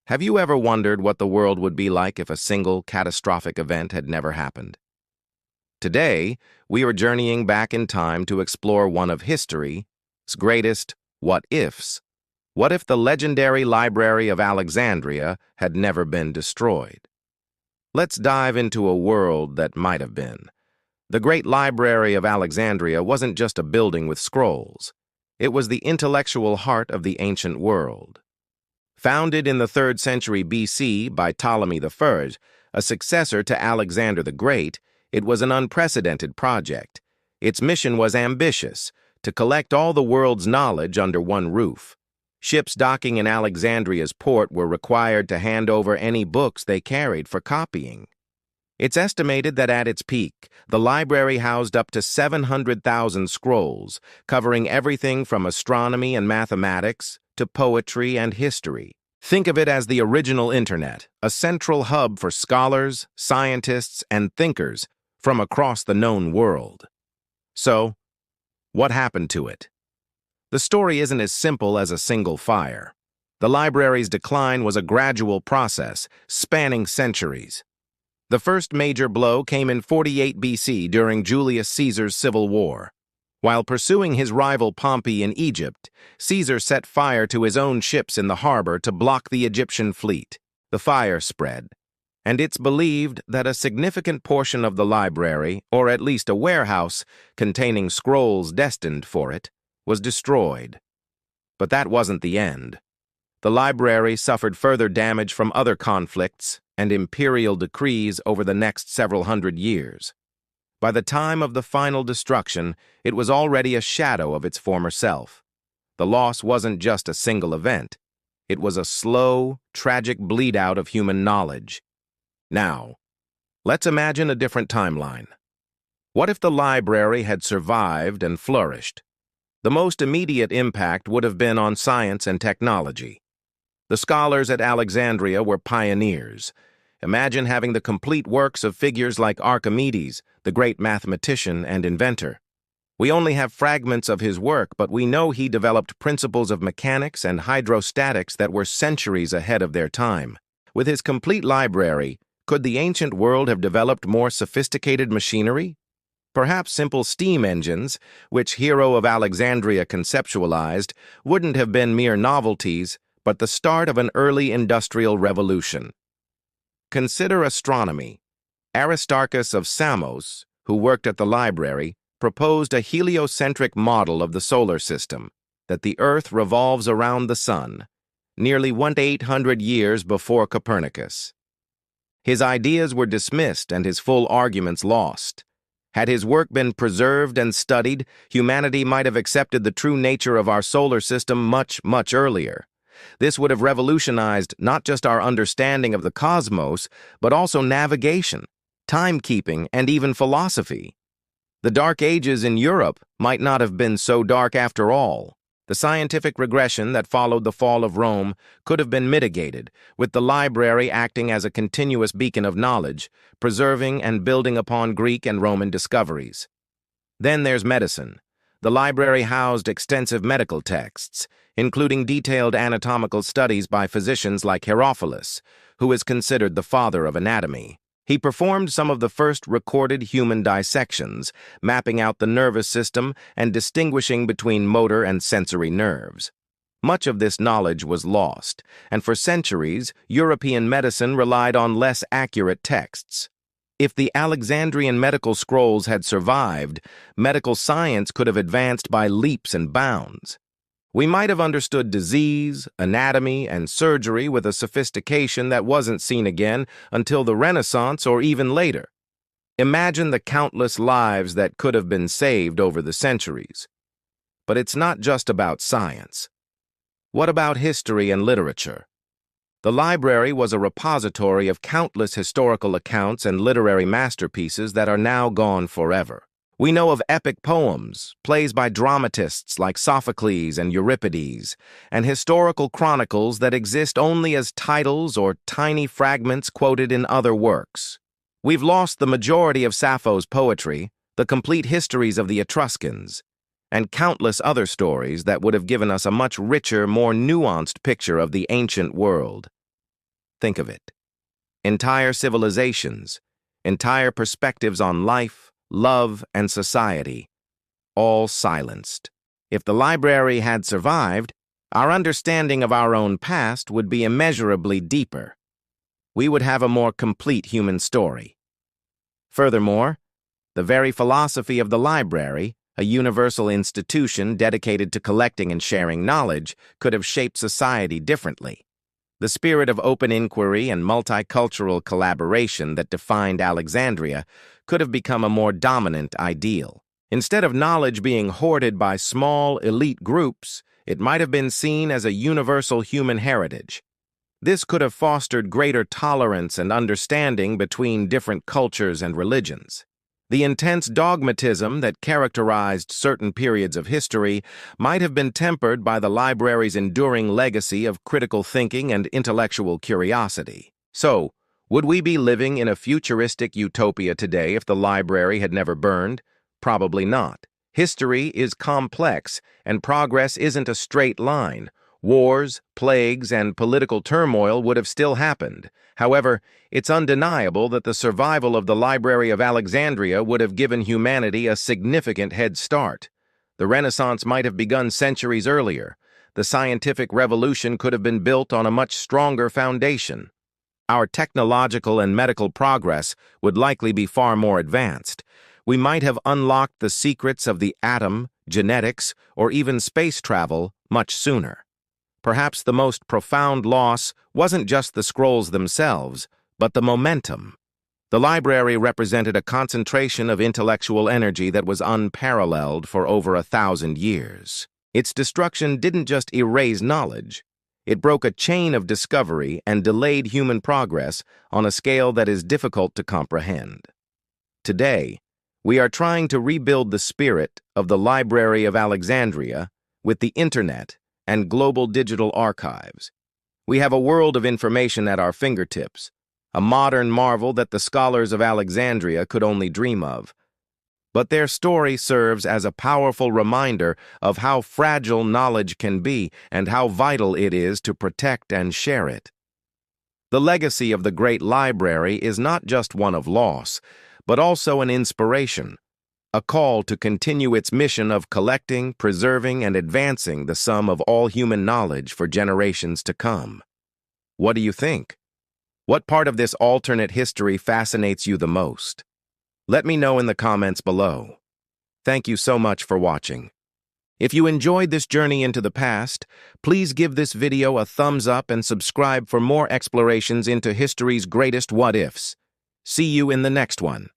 Have you ever wondered what the world would be like if a single catastrophic event had never happened? Today, we are journeying back in time to explore one of history's greatest what-ifs. What if the legendary Library of Alexandria had never been destroyed? Let's dive into a world that might have been. The great Library of Alexandria wasn't just a building with scrolls. It was the intellectual heart of the ancient world. Founded in the 3rd century BC by Ptolemy I, a successor to Alexander the Great, it was an unprecedented project. Its mission was ambitious, to collect all the world's knowledge under one roof. Ships docking in Alexandria's port were required to hand over any books they carried for copying. It's estimated that at its peak, the library housed up to 700,000 scrolls, covering everything from astronomy and mathematics to poetry and history. Think of it as the original internet, a central hub for scholars, scientists, and thinkers from across the known world. So, what happened to it? The story isn't as simple as a single fire. The library's decline was a gradual process, spanning centuries. The first major blow came in 48 BC during Julius Caesar's civil war. While pursuing his rival Pompey in Egypt, Caesar set fire to his own ships in the harbor to block the Egyptian fleet. The fire spread, and it's believed that a significant portion of the library, or at least a warehouse containing scrolls destined for it, was destroyed. But that wasn't the end. The library suffered further damage from other conflicts and imperial decrees over the next several hundred years. By the time of the final destruction, it was already a shadow of its former self. The loss wasn't just a single event. It was a slow, tragic bleed-out of human knowledge. Now, let's imagine a different timeline. What if the library had survived and flourished? The most immediate impact would have been on science and technology. The scholars at Alexandria were pioneers. Imagine having the complete works of figures like Archimedes, the great mathematician and inventor. We only have fragments of his work, but we know he developed principles of mechanics and hydrostatics that were centuries ahead of their time. With his complete library, could the ancient world have developed more sophisticated machinery? Perhaps simple steam engines, which Hero of Alexandria conceptualized, wouldn't have been mere novelties, but the start of an early industrial revolution. Consider astronomy. Aristarchus of Samos, who worked at the library, proposed a heliocentric model of the solar system, that the Earth revolves around the Sun, nearly 1,800 years before Copernicus. His ideas were dismissed and his full arguments lost. Had his work been preserved and studied, humanity might have accepted the true nature of our solar system much earlier. This would have revolutionized not just our understanding of the cosmos, but also navigation, timekeeping, and even philosophy. The Dark Ages in Europe might not have been so dark after all. The scientific regression that followed the fall of Rome could have been mitigated, with the library acting as a continuous beacon of knowledge, preserving and building upon Greek and Roman discoveries. Then there's medicine. The library housed extensive medical texts, including detailed anatomical studies by physicians like Herophilus, who is considered the father of anatomy. He performed some of the first recorded human dissections, mapping out the nervous system and distinguishing between motor and sensory nerves. Much of this knowledge was lost, and for centuries, European medicine relied on less accurate texts. If the Alexandrian medical scrolls had survived, medical science could have advanced by leaps and bounds. We might have understood disease, anatomy, and surgery with a sophistication that wasn't seen again until the Renaissance or even later. Imagine the countless lives that could have been saved over the centuries. But it's not just about science. What about history and literature? The library was a repository of countless historical accounts and literary masterpieces that are now gone forever. We know of epic poems, plays by dramatists like Sophocles and Euripides, and historical chronicles that exist only as titles or tiny fragments quoted in other works. We've lost the majority of Sappho's poetry, the complete histories of the Etruscans, and countless other stories that would have given us a much richer, more nuanced picture of the ancient world. Think of it. Entire civilizations, entire perspectives on life, love, and society, all silenced. If the library had survived, our understanding of our own past would be immeasurably deeper. We would have a more complete human story. Furthermore, the very philosophy of the library, a universal institution dedicated to collecting and sharing knowledge, could have shaped society differently. The spirit of open inquiry and multicultural collaboration that defined Alexandria could have become a more dominant ideal. Instead of knowledge being hoarded by small, elite groups, it might have been seen as a universal human heritage. This could have fostered greater tolerance and understanding between different cultures and religions. The intense dogmatism that characterized certain periods of history might have been tempered by the library's enduring legacy of critical thinking and intellectual curiosity. So, would we be living in a futuristic utopia today if the library had never burned? Probably not. History is complex, and progress isn't a straight line. Wars, plagues, and political turmoil would have still happened. However, it's undeniable that the survival of the Library of Alexandria would have given humanity a significant head start. The Renaissance might have begun centuries earlier. The scientific revolution could have been built on a much stronger foundation. Our technological and medical progress would likely be far more advanced. We might have unlocked the secrets of the atom, genetics, or even space travel much sooner. Perhaps the most profound loss wasn't just the scrolls themselves, but the momentum. The library represented a concentration of intellectual energy that was unparalleled for over 1,000 years. Its destruction didn't just erase knowledge. It broke a chain of discovery and delayed human progress on a scale that is difficult to comprehend. Today, we are trying to rebuild the spirit of the Library of Alexandria with the Internet and global digital archives. We have a world of information at our fingertips, a modern marvel that the scholars of Alexandria could only dream of. But their story serves as a powerful reminder of how fragile knowledge can be and how vital it is to protect and share it. The legacy of the great library is not just one of loss, but also an inspiration, a call to continue its mission of collecting, preserving, and advancing the sum of all human knowledge for generations to come. What do you think? What part of this alternate history fascinates you the most? Let me know in the comments below. Thank you so much for watching. If you enjoyed this journey into the past, please give this video a thumbs up and subscribe for more explorations into history's greatest what-ifs. See you in the next one.